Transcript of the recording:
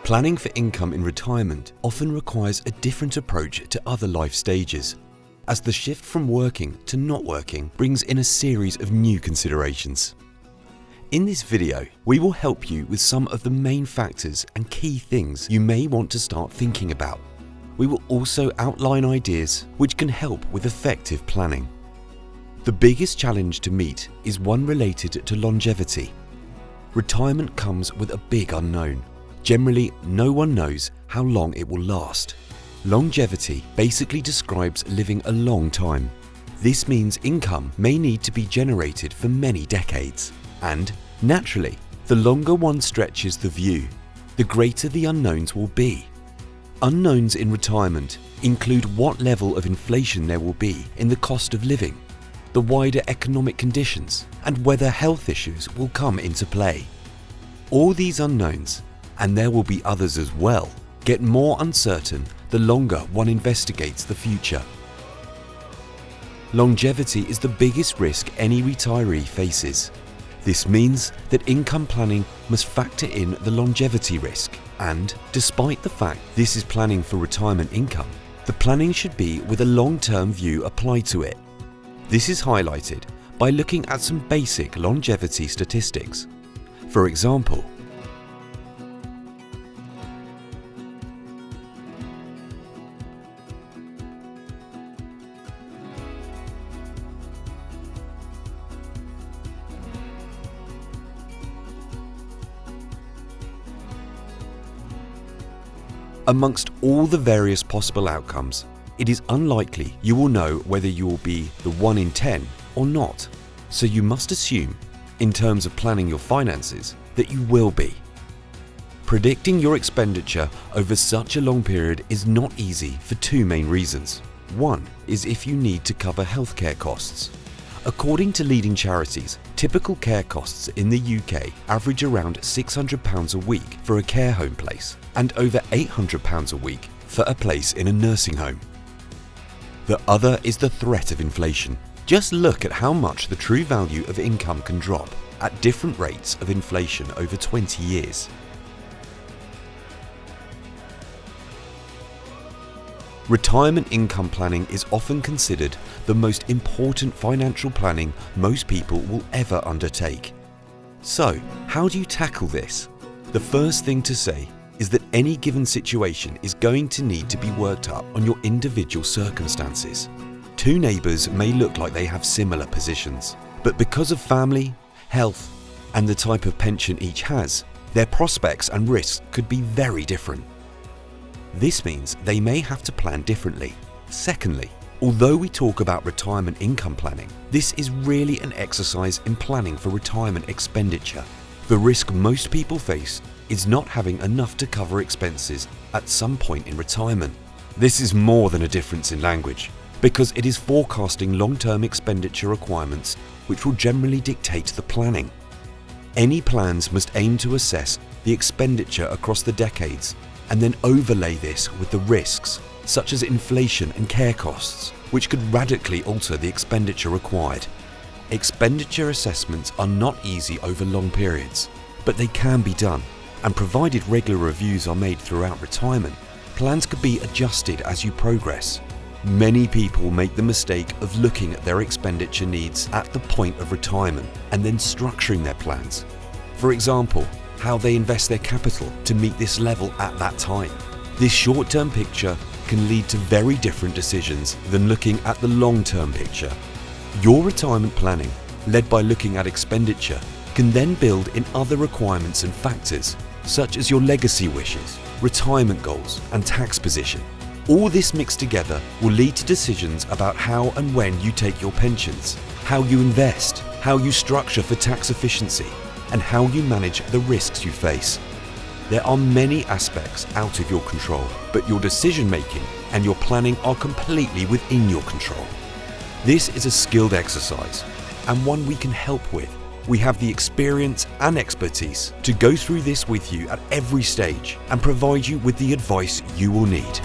Planning for income in retirement often requires a different approach to other life stages, as the shift from working to not working brings in a series of new considerations. In this video, we will help you with some of the main factors and key things you may want to start thinking about. We will also outline ideas which can help with effective planning. The biggest challenge to meet is one related to longevity. Retirement comes with a big unknown. Generally, no one knows how long it will last. Longevity basically describes living a long time. This means income may need to be generated for many decades. And, naturally, the longer one stretches the view, the greater the unknowns will be. Unknowns in retirement include what level of inflation there will be in the cost of living, the wider economic conditions, and whether health issues will come into play. All these unknowns, and there will be others as well, get more uncertain the longer one investigates the future. Longevity is the biggest risk any retiree faces. This means that income planning must factor in the longevity risk, and despite the fact this is planning for retirement income, the planning should be with a long-term view applied to it. This is highlighted by looking at some basic longevity statistics. For example, amongst all the various possible outcomes, it is unlikely you will know whether you will be the 1 in 10 or not. So you must assume, in terms of planning your finances, that you will be. Predicting your expenditure over such a long period is not easy for two main reasons. One is if you need to cover healthcare costs. According to leading charities, typical care costs in the UK average around £600 a week for a care home place and over £800 a week for a place in a nursing home. The other is the threat of inflation. Just look at how much the true value of income can drop at different rates of inflation over 20 years. Retirement income planning is often considered the most important financial planning most people will ever undertake. So, how do you tackle this? The first thing to say is that any given situation is going to need to be worked up on your individual circumstances. Two neighbours may look like they have similar positions, but because of family, health, and the type of pension each has, their prospects and risks could be very different. This means they may have to plan differently. Secondly, although we talk about retirement income planning, this is really an exercise in planning for retirement expenditure. The risk most people face is not having enough to cover expenses at some point in retirement. This is more than a difference in language, because it is forecasting long-term expenditure requirements which will generally dictate the planning. Any plans must aim to assess the expenditure across the decades and then overlay this with the risks, such as inflation and care costs, which could radically alter the expenditure required. Expenditure assessments are not easy over long periods, but they can be done, and provided regular reviews are made throughout retirement, plans could be adjusted as you progress. Many people make the mistake of looking at their expenditure needs at the point of retirement and then structuring their plans. For example, how they invest their capital to meet this level at that time. This short-term picture can lead to very different decisions than looking at the long-term picture. Your retirement planning, led by looking at expenditure, can then build in other requirements and factors, such as your legacy wishes, retirement goals, and tax position. All this mixed together will lead to decisions about how and when you take your pensions, how you invest, how you structure for tax efficiency, and how you manage the risks you face. There are many aspects out of your control, but your decision-making and your planning are completely within your control. This is a skilled exercise, and one we can help with. We have the experience and expertise to go through this with you at every stage and provide you with the advice you will need.